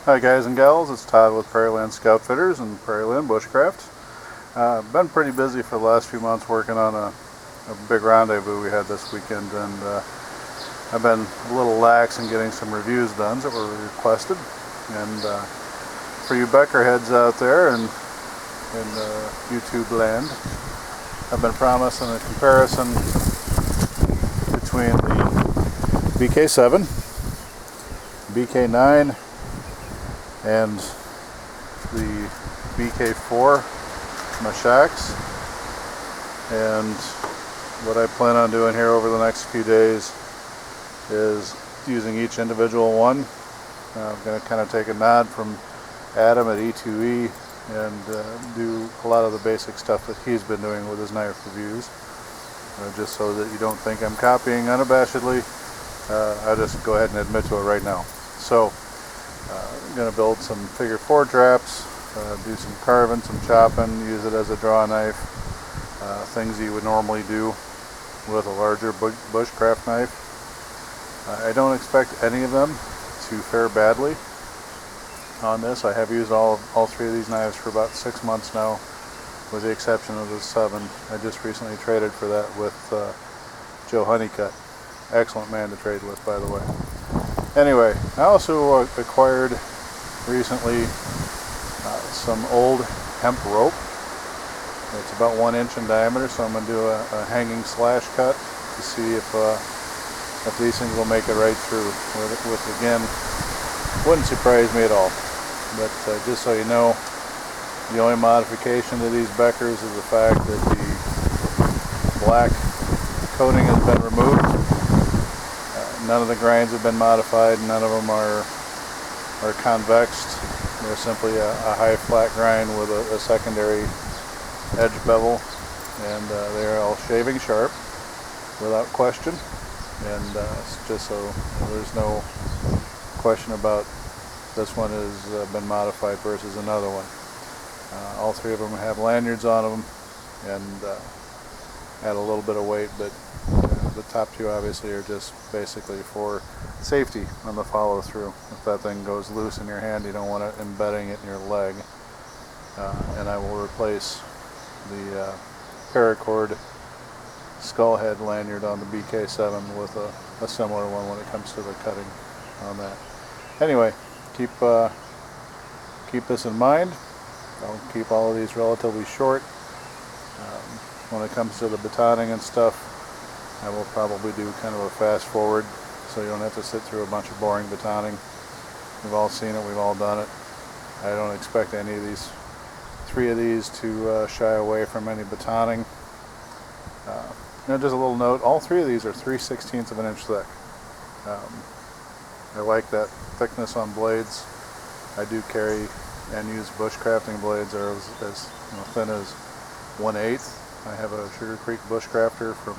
Hi guys and gals, it's Todd with Prairieland Scoutfitters and Prairieland Bushcraft. Been pretty busy for the last few months working on a big rendezvous we had this weekend, and I've been a little lax in getting some reviews done that were requested. And for you Becker heads out there in YouTube land, I've been promising a comparison between the BK7, BK9, and the BK4 Mashaks. And what I plan on doing here over the next few days is using each individual one. I'm going to kind of take a nod from Adam at E2E and do a lot of the basic stuff that he's been doing with his knife reviews, just so that you don't think I'm copying unabashedly. I'll just go ahead and admit to it right now. So I'm going to build some figure 4 traps, do some carving, some chopping, use it as a draw knife, things you would normally do with a larger bushcraft knife. I don't expect any of them to fare badly on this. I have used all three of these knives for about 6 months now, with the exception of the 7. I just recently traded for that with Joe Honeycutt. Excellent man to trade with, by the way. Anyway, I also acquired recently some old hemp rope. It's about 1 inch in diameter, so I'm going to do a hanging slash cut to see if these things will make it right through. With again, wouldn't surprise me at all. But just so you know, the only modification to these Beckers is the fact that the black coating has been removed. None of the grinds have been modified. None of them are convexed. They're simply a high flat grind with a secondary edge bevel, and they're all shaving sharp without question. And just so there's no question about this one has been modified versus another one. All three of them have lanyards on them and add a little bit of weight, but the top two obviously are just basically for safety on the follow through. If that thing goes loose in your hand, you don't want it embedding it in your leg. And I will replace the paracord skull head lanyard on the BK7 with a similar one when it comes to the cutting on that. Anyway, keep this in mind. I'll keep all of these relatively short. When it comes to the batoning and stuff, I will probably do kind of a fast forward, so you don't have to sit through a bunch of boring batoning. We've all seen it, we've all done it. I don't expect any of these, 3 of these, to shy away from any batoning. Just a little note, all 3 of these are 3/16 of an inch thick. I like that thickness on blades. I do carry and use bushcrafting blades that are as thin as 1/8. I have a Sugar Creek Bushcrafter from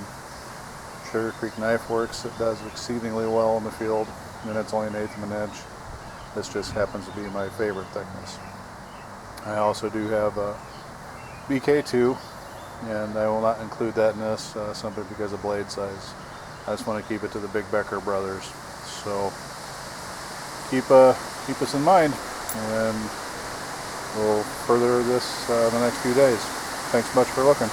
Sugar Creek Knife Works that does exceedingly well in the field, and it's only 1/8 of an inch. This just happens to be my favorite thickness. I also do have a BK2, and I will not include that in this simply because of blade size. I just want to keep it to the Big Becker brothers. So keep us in mind, and we'll further this the next few days. Thanks much for looking.